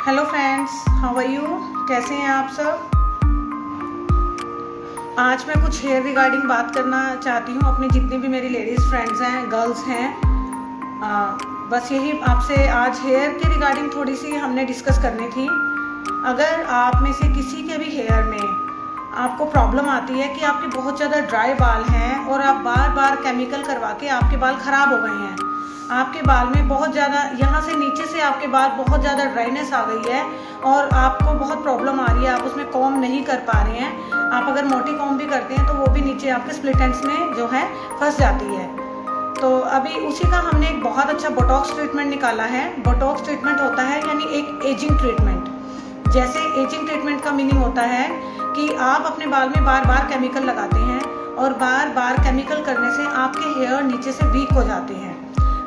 Hello friends, how are you? कैसे हैं आप सब? आज मैं कुछ हेयर रिगार्डिंग बात करना चाहती हूँ। अपनी जितनी भी मेरी लेडीज़ फ्रेंड्स हैं, गर्ल्स हैं, बस यही आपसे आज हेयर के रिगार्डिंग थोड़ी सी हमने डिस्कस करनी थी। अगर आप में से किसी के भी हेयर में आपको प्रॉब्लम आती है कि आपके बहुत ज़्यादा ड्राई बाल हैं और आप बार बार केमिकल करवा के आपके बाल ख़राब हो गए हैं, आपके बाल में बहुत ज़्यादा यहाँ से नीचे से आपके बाल बहुत ज़्यादा ड्राइनेस आ गई है और आपको बहुत प्रॉब्लम आ रही है, आप उसमें कॉम्ब नहीं कर पा रहे हैं, आप अगर मोटी कॉम्ब भी करते हैं तो वो भी नीचे आपके स्प्लिट एंड्स में जो है फंस जाती है। तो अभी उसी का हमने एक बहुत अच्छा बोटॉक्स ट्रीटमेंट निकाला है। बोटॉक्स ट्रीटमेंट होता है यानी एक एजिंग ट्रीटमेंट। जैसे एजिंग ट्रीटमेंट का मीनिंग होता है कि आप अपने बाल में बार बार केमिकल लगाते हैं और बार बार केमिकल करने से आपके हेयर नीचे से वीक हो जाते हैं।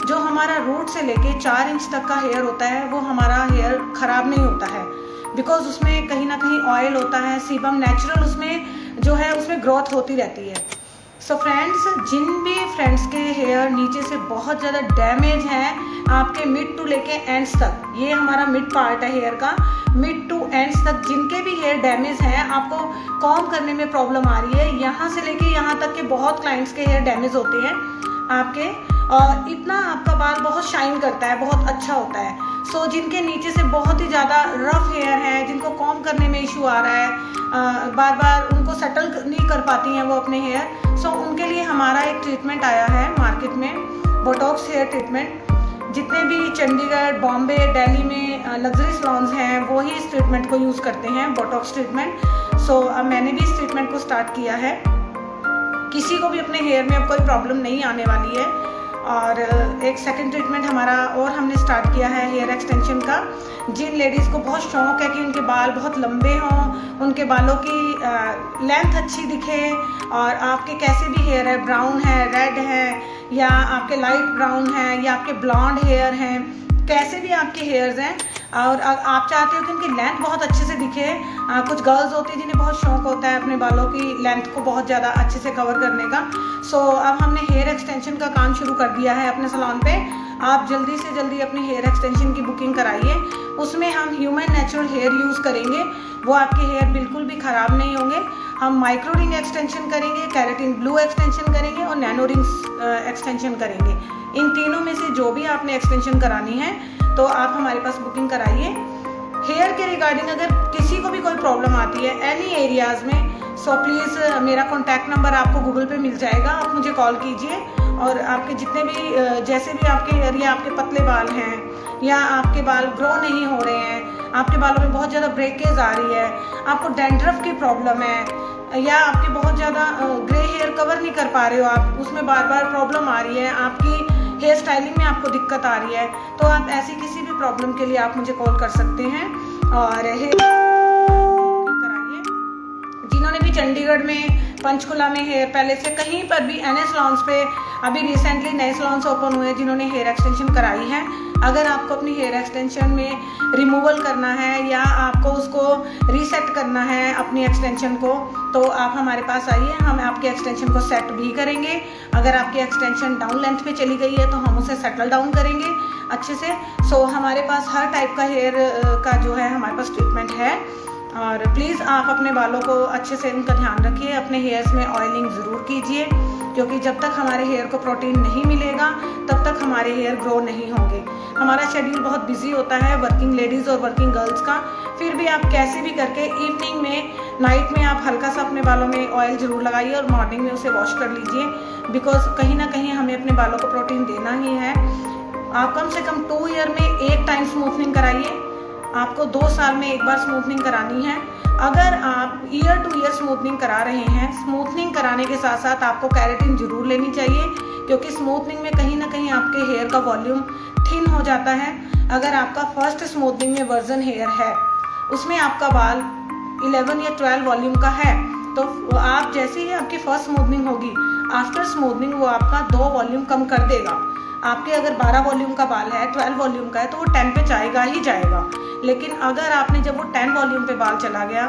जो हमारा रूट से लेके 4 इंच तक का हेयर होता है वो हमारा हेयर ख़राब नहीं होता है, बिकॉज उसमें कहीं ना कहीं ऑयल होता है, सीबम नेचुरल उसमें जो है उसमें ग्रोथ होती रहती है। सो फ्रेंड्स, जिन भी फ्रेंड्स के हेयर नीचे से बहुत ज़्यादा डैमेज हैं, आपके मिड टू लेके एंड्स तक, ये हमारा मिड पार्ट है हेयर का, मिड टू एंड्स तक जिनके भी हेयर डैमेज हैं, आपको कॉम्ब करने में प्रॉब्लम आ रही है, यहाँ से लेके यहाँ तक के बहुत क्लाइंट्स के हेयर डैमेज होते हैं आपके, और इतना आपका बाल बहुत शाइन करता है, बहुत अच्छा होता है। सो जिनके नीचे से बहुत ही ज़्यादा रफ हेयर है, जिनको कॉम्ब करने में इशू आ रहा है, बार बार उनको सेटल नहीं कर पाती हैं वो अपने हेयर, सो उनके लिए हमारा एक ट्रीटमेंट आया है मार्केट में, बोटॉक्स हेयर ट्रीटमेंट। जितने भी चंडीगढ़, बॉम्बे, दिल्ली में लग्जरी सलॉन्स हैं वो ही इस ट्रीटमेंट को यूज़ करते हैं, बोटॉक्स ट्रीटमेंट। सो अब मैंने भी इस ट्रीटमेंट को स्टार्ट किया है। किसी को भी अपने हेयर में अब कोई प्रॉब्लम नहीं आने वाली है। और एक सेकंड ट्रीटमेंट हमारा और हमने स्टार्ट किया है हेयर एक्सटेंशन का। जिन लेडीज़ को बहुत शौक़ है कि उनके बाल बहुत लंबे हों, उनके बालों की लेंथ अच्छी दिखे, और आपके कैसे भी हेयर है, ब्राउन है, रेड है, या आपके लाइट ब्राउन है, या आपके ब्लॉन्ड हेयर हैं, कैसे भी आपके हेयर्स हैं, और आप चाहते हो कि उनकी लेंथ बहुत अच्छे से दिखे। कुछ गर्ल्स होती है जिन्हें बहुत शौक होता है अपने बालों की लेंथ को बहुत ज़्यादा अच्छे से कवर करने का। सो अब हमने हेयर एक्सटेंशन का काम शुरू कर दिया है अपने सैलून पे। आप जल्दी से जल्दी अपनी हेयर एक्सटेंशन की बुकिंग कराइए। उसमें हम ह्यूमन नेचुरल हेयर यूज़ करेंगे, वो आपके हेयर बिल्कुल भी ख़राब नहीं होंगे। हम माइक्रो रिंग एक्सटेंशन करेंगे, केराटिन ब्लू एक्सटेंशन करेंगे और नैनो रिंग्स एक्सटेंशन करेंगे। इन तीनों में से जो भी आपने एक्सटेंशन करानी है तो आप हमारे पास बुकिंग कराइए। हेयर के रिगार्डिंग अगर किसी को भी कोई प्रॉब्लम आती है एनी एरियाज़ में, सो प्लीज़ मेरा कॉन्टैक्ट नंबर आपको गूगल पे मिल जाएगा, आप मुझे कॉल कीजिए। और आपके जितने भी जैसे भी आपके हेयर या आपके पतले बाल हैं, या आपके बाल ग्रो नहीं हो रहे हैं, आपके बालों में बहुत ज़्यादा ब्रेकेज आ रही है, आपको डैंड्रफ की प्रॉब्लम है, या आपके बहुत ज़्यादा ग्रे हेयर कवर नहीं कर पा रहे हो आप, उसमें बार बार प्रॉब्लम आ रही है, आपकी हेयर स्टाइलिंग में आपको दिक्कत आ रही है, तो आप ऐसी किसी भी प्रॉब्लम के लिए आप मुझे कॉल कर सकते हैं और हेयर कराइए। जिन्होंने भी चंडीगढ़ में, पंचकुला में हेयर पैलेस या कहीं पर भी एनए सलॉन्स पे, अभी रिसेंटली नए सलॉन्स ओपन हुए जिन्होंने हेयर एक्सटेंशन कराई है, अगर आपको अपनी हेयर एक्सटेंशन में रिमूवल करना है या आपको उसको रीसेट करना है अपनी एक्सटेंशन को, तो आप हमारे पास आइए, हम आपके एक्सटेंशन को सेट भी करेंगे। अगर आपकी एक्सटेंशन डाउन लेंथ पे चली गई है तो हम उसे सेटल डाउन करेंगे अच्छे से। सो हमारे पास हर टाइप का हेयर का जो है हमारे पास ट्रीटमेंट है। और प्लीज़ आप अपने बालों को अच्छे से उनका ध्यान रखिए, अपने हेयर्स में ऑयलिंग ज़रूर कीजिए, क्योंकि जब तक हमारे हेयर को प्रोटीन नहीं मिलेगा तब तक हमारे हेयर ग्रो नहीं होंगे। हमारा शेड्यूल बहुत बिजी होता है वर्किंग लेडीज़ और वर्किंग गर्ल्स का, फिर भी आप कैसे भी करके इवनिंग में, नाइट में आप हल्का सा अपने बालों में ऑयल ज़रूर लगाइए और मॉर्निंग में उसे वॉश कर लीजिए, बिकॉज कहीं ना कहीं हमें अपने बालों को प्रोटीन देना ही है। आप कम से कम 2 ईयर में एक टाइम स्मूथनिंग कराइए, आपको 2 साल में एक बार स्मूथनिंग करानी है। अगर आप ईयर टू ईयर स्मूथनिंग करा रहे हैं, स्मूथनिंग कराने के साथ साथ आपको केराटिन जरूर लेनी चाहिए, क्योंकि स्मूथनिंग में कहीं ना कहीं आपके हेयर का वॉल्यूम थिन हो जाता है। अगर आपका फर्स्ट स्मूथनिंग में वर्जन हेयर है, उसमें आपका बाल 11 या 12 वॉल्यूम का है, तो आप जैसे ही आपकी फर्स्ट स्मूथनिंग होगी, आफ्टर स्मूथनिंग वो आपका 2 वॉल्यूम कम कर देगा। आपके अगर 12 वॉल्यूम का बाल है, 12 वॉल्यूम का है, तो वो 10 पे जाएगा ही जाएगा। लेकिन अगर आपने जब वो 10 वॉल्यूम पे बाल चला गया,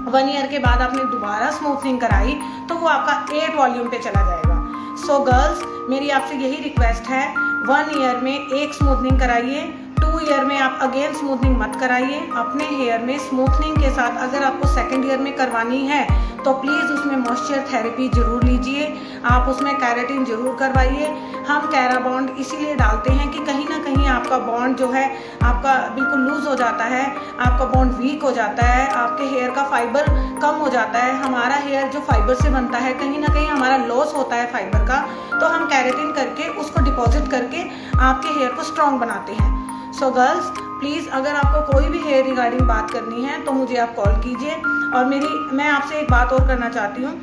1 ईयर के बाद आपने दोबारा स्मूथनिंग कराई, तो वो आपका 8 वॉल्यूम पे चला जाएगा। सो गर्ल्स, मेरी आपसे यही रिक्वेस्ट है, 1 ईयर में एक स्मूथनिंग कराइए, 2 ईयर में आप अगेन स्मूथनिंग मत कराइए। अपने हेयर में स्मूथनिंग के साथ अगर आपको सेकेंड ईयर में करवानी है तो प्लीज़ उसमें मॉइस्चर थेरेपी ज़रूर लीजिए, आप उसमें केराटिन ज़रूर करवाइए। हम कैरा बॉन्ड इसीलिए डालते हैं कि कहीं ना कहीं आपका बॉन्ड जो है आपका बिल्कुल लूज़ हो जाता है, आपका बॉन्ड वीक हो जाता है, आपके हेयर का फाइबर कम हो जाता है। हमारा हेयर जो फाइबर से बनता है कहीं ना कहीं हमारा लॉस होता है फाइबर का, तो हम केराटिन करके उसको डिपॉजिट करके आपके हेयर को स्ट्रॉन्ग बनाते हैं। सो गर्ल्स प्लीज़, अगर आपको कोई भी हेयर रिगार्डिंग बात करनी है तो मुझे आप कॉल कीजिए। और मैं आपसे एक बात और करना चाहती हूँ,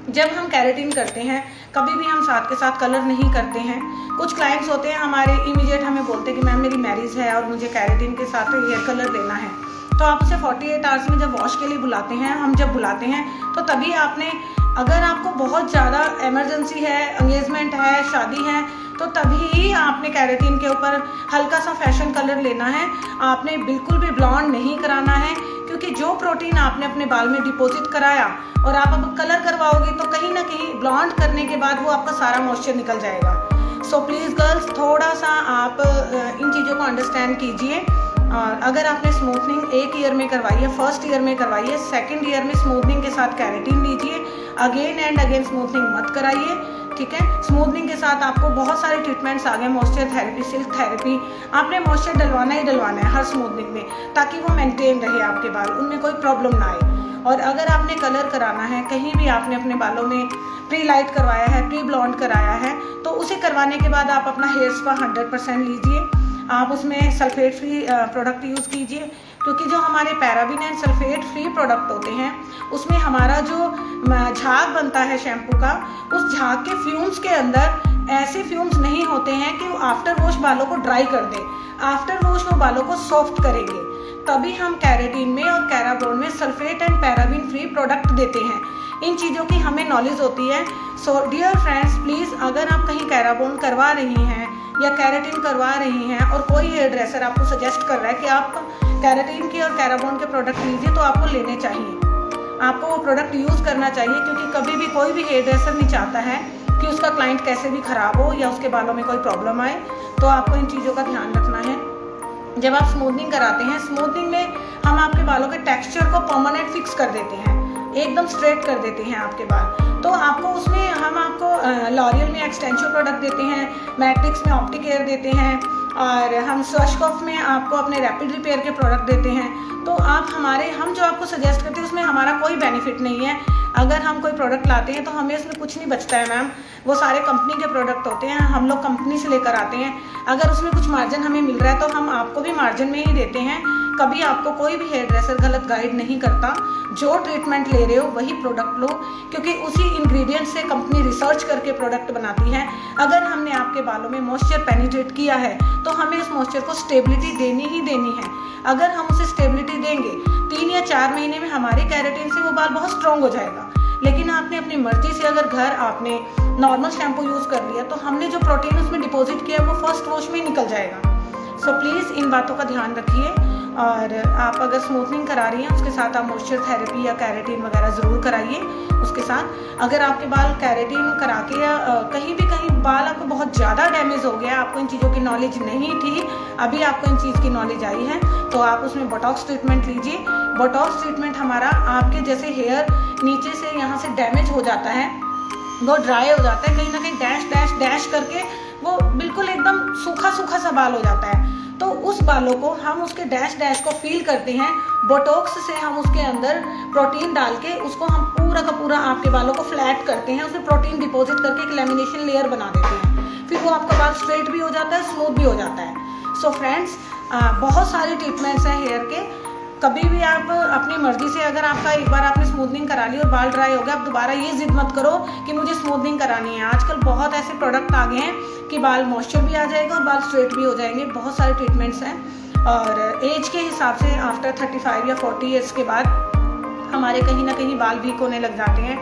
जब हम केराटिन करते हैं कभी भी हम साथ के साथ कलर नहीं करते हैं। कुछ क्लाइंट्स होते हैं हमारे इमीडिएट हमें बोलते हैं कि मैम मेरी मैरिज है और मुझे केराटिन के साथ हेयर कलर लेना है, तो आप उसे 48 आवर्स में जब वॉश के लिए बुलाते हैं, हम जब बुलाते हैं तो तभी आपने, अगर आपको बहुत ज़्यादा इमरजेंसी है, एंगेजमेंट है, शादी है, तो तभी ही आपने केराटिन के ऊपर हल्का सा फैशन कलर लेना है। आपने बिल्कुल भी ब्लॉन्ड नहीं कराना है, क्योंकि जो प्रोटीन आपने अपने बाल में डिपॉजिट कराया और आप अब कलर करवाओगे तो कहीं ना कहीं ब्लॉन्ड करने के बाद वो आपका सारा मॉइस्चर निकल जाएगा। सो प्लीज़ गर्ल्स, थोड़ा सा आप इन चीज़ों को अंडरस्टैंड कीजिए। और अगर आपने स्मूथनिंग एक ईयर में करवाई है, फर्स्ट ईयर में करवाई है, सेकंड ईयर में स्मूथनिंग के साथ केराटिन लीजिए। अगेन एंड अगेन स्मूथनिंग मत कराइए, ठीक है। स्मूथनिंग के साथ आपको बहुत सारे ट्रीटमेंट्स आ गए, मॉइस्चर थेरेपी, सिल्क थेरेपी। आपने मॉइस्चर डलवाना ही डलवाना है हर स्मूथनिंग में, ताकि वो मेंटेन रहे आपके बाल, उनमें कोई प्रॉब्लम ना आए। और अगर आपने कलर कराना है, कहीं भी आपने अपने बालों में प्री लाइट करवाया है, प्री ब्लॉन्ड कराया है, तो उसे करवाने के बाद आप अपना हेयर स्पा 100% लीजिए। आप उसमें सल्फेट फ्री प्रोडक्ट यूज़ कीजिए, क्योंकि जो हमारे paraben and sulphate free product होते हैं उसमें हमारा जो झाग बनता है शैम्पू का, उस झाग के फ्यूम्स के अंदर ऐसे फ्यूम्स नहीं होते हैं कि वो आफ्टर वॉश बालों को ड्राई कर दे। आफ्टर वॉश वो बालों को सॉफ्ट करेंगे, तभी हम केराटिन में और कैराबॉन्ड में sulphate and paraben free product देते हैं। इन चीज़ों की हमें नॉलेज होती है। सो डियर फ्रेंड्स, प्लीज़ अगर आप कहीं कैराबॉन्ड करवा रही हैं या केराटिन करवा रही हैं और कोई हेयर ड्रेसर आपको सजेस्ट कर रहा है कि आप केराटिन के और कैराबॉन्ड के प्रोडक्ट लीजिए, तो आपको लेने चाहिए, आपको वो प्रोडक्ट यूज़ करना चाहिए। क्योंकि कभी भी कोई भी हेयर ड्रेसर नहीं चाहता है कि उसका क्लाइंट कैसे भी ख़राब हो या उसके बालों में कोई प्रॉब्लम आए। तो आपको इन चीज़ों का ध्यान रखना है। जब आप स्मूथनिंग कराते हैं, स्मूथनिंग में हम आपके बालों के टेक्सचर को परमानेंट फिक्स कर देते हैं, एकदम स्ट्रेट कर देते हैं आपके बाल। तो आपको उसमें हम आपको लॉरियल में एक्सटेंशन प्रोडक्ट देते हैं, मैट्रिक्स में ऑप्टिक एयर देते हैं, और हम स्वशकॉफ में आपको अपने रैपिड रिपेयर के प्रोडक्ट देते हैं। तो आप हम जो आपको सजेस्ट करते हैं उसमें हमारा कोई बेनिफिट नहीं है। अगर हम कोई प्रोडक्ट लाते हैं तो हमें उसमें कुछ नहीं बचता है मैम, वो सारे कंपनी के प्रोडक्ट होते हैं, हम लोग कंपनी से लेकर आते हैं। अगर उसमें कुछ मार्जिन हमें मिल रहा है तो हम आपको भी मार्जिन में ही देते हैं। कभी आपको कोई भी हेयर ड्रेसर गलत गाइड नहीं करता। जो ट्रीटमेंट ले रहे हो वही प्रोडक्ट लो, क्योंकि उसी इंग्रेडिएंट से कंपनी रिसर्च करके प्रोडक्ट बनाती है। अगर हमने आपके बालों में मॉइस्चर पेनिट्रेट किया है तो हमें उस मॉइस्चर को स्टेबिलिटी देनी ही देनी है। अगर हम उसे स्टेबिलिटी देंगे 3 या 4 महीने में हमारे केराटिन से वो बाल बहुत स्ट्रॉन्ग हो जाएगा। लेकिन आपने अपनी मर्जी से अगर घर आपने नॉर्मल शैम्पू यूज़ कर लिया तो हमने जो प्रोटीन उसमें डिपॉजिट किया वो फर्स्ट वॉश में ही निकल जाएगा। सो प्लीज़ इन बातों का ध्यान रखिए। और आप अगर स्मूथनिंग करा रही हैं उसके साथ आप मॉइस्चर थेरेपी या केराटिन वगैरह ज़रूर कराइए। उसके साथ अगर आपके बाल केराटिन करा के या कहीं बाल आपको बहुत ज़्यादा डैमेज हो गया, आपको इन चीज़ों की नॉलेज नहीं थी, अभी आपको इन चीज़ की नॉलेज आई है, तो आप उसमें बोटॉक्स ट्रीटमेंट लीजिए। बोटॉक्स ट्रीटमेंट हमारा आपके जैसे हेयर नीचे से यहाँ से डैमेज हो जाता है, वो ड्राई हो जाता है, कहीं ना कहीं डैश डैश डैश करके वो बिल्कुल एकदम सूखा सूखा सा बाल हो जाता है। तो उस बालों को हम उसके डैश डैश को फील करते हैं। बोटॉक्स से हम उसके अंदर प्रोटीन डाल के उसको हम पूरा का पूरा आपके बालों को फ्लैट करते हैं, उसमें प्रोटीन डिपॉजिट करके एक लैमिनेशन लेयर बना देते हैं। फिर वो आपका बाल स्ट्रेट भी हो जाता है, स्मूथ भी हो जाता है। सो फ्रेंड्स, बहुत सारे ट्रीटमेंट्स हैं हेयर के। कभी भी आप अपनी मर्जी से, अगर आपका एक बार आपने स्मूथनिंग करा ली और बाल ड्राई हो गया, आप दोबारा ये जिद मत करो कि मुझे स्मूथनिंग करानी है। आजकल बहुत ऐसे प्रोडक्ट आ गए हैं कि बाल मॉइस्चर भी आ जाएगा और बाल स्ट्रेट भी हो जाएंगे। बहुत सारे ट्रीटमेंट्स हैं। और एज के हिसाब से आफ्टर 35 या 40 ईयर्स के बाद हमारे कहीं ना कहीं बाल वीक होने लग जाते हैं,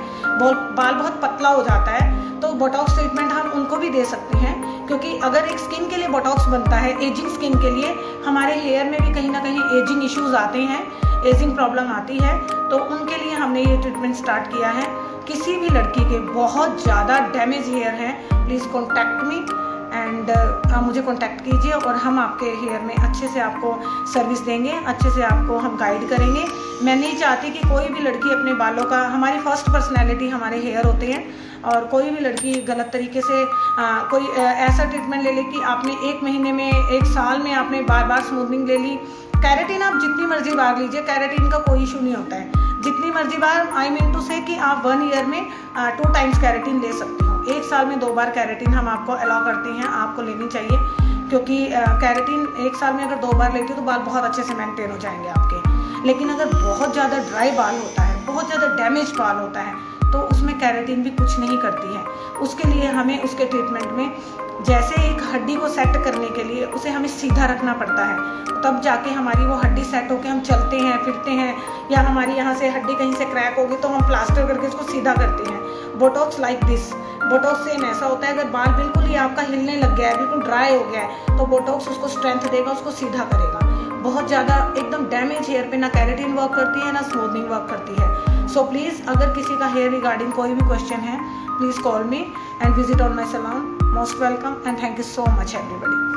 बाल बहुत पतला हो जाता है, तो बोटॉक्स ट्रीटमेंट हम उनको भी दे सकते हैं। क्योंकि अगर एक स्किन के लिए बोटॉक्स बनता है, एजिंग स्किन के लिए, हमारे हेयर में भी कहीं ना कहीं एजिंग इश्यूज आते हैं, एजिंग प्रॉब्लम आती है, तो उनके लिए हमने ये ट्रीटमेंट स्टार्ट किया है। किसी भी लड़की के बहुत ज़्यादा डैमेज हेयर हैं, please contact me and and आप मुझे कांटेक्ट कीजिए और हम आपके हेयर में अच्छे से आपको सर्विस देंगे, अच्छे से आपको हम गाइड करेंगे। मैं नहीं चाहती कि कोई भी लड़की अपने बालों का, हमारी फर्स्ट पर्सनैलिटी हमारे हेयर होते हैं, और कोई भी लड़की गलत तरीके से कोई ऐसा ट्रीटमेंट ले ले कि आपने 1 महीने में, 1 साल में आपने बार बार स्मूथनिंग ले ली। कैरेटिन आप जितनी मर्जी बार लीजिए, कैरेटिन का कोई इशू नहीं होता है। जितनी मर्जी बार, आई मीन टू से कि आप 1 ईयर में 2 टाइम्स कैरेटिन ले सकते हो। 1 साल में 2 बार कैरेटिन हम आपको अलाउ करते हैं, आपको लेनी चाहिए, क्योंकि कैरेटिन 1 साल में अगर 2 बार लेते हो तो बाल बहुत अच्छे से मेंटेन हो जाएंगे आपके। लेकिन अगर बहुत ज़्यादा ड्राई बाल होता है, बहुत ज़्यादा डैमेज बाल होता है, तो उसमें कैरेटिन भी कुछ नहीं करती है। उसके लिए हमें उसके ट्रीटमेंट में, जैसे एक हड्डी को सेट करने के लिए उसे हमें सीधा रखना पड़ता है, तब जाके हमारी वो हड्डी सेट होकर हम चलते हैं फिरते हैं, या हमारी यहाँ से हड्डी कहीं से क्रैक होगी तो हम प्लास्टर करके उसको सीधा करते हैं। Botox like this, Botox same ऐसा होता है। अगर बाल बिल्कुल ही आपका हिलने लग गया है, बिल्कुल ड्राई हो गया है, तो बोटॉक्स उसको स्ट्रेंथ देगा, उसको सीधा करेगा। बहुत ज़्यादा एकदम डैमेज हेयर पे ना कैरेटिन वर्क करती है, ना स्मूथनिंग वर्क करती है। सो प्लीज़, अगर किसी का हेयर रिगार्डिंग कोई भी क्वेश्चन है, please call me and visit on my salon. Most welcome and thank you so much everybody.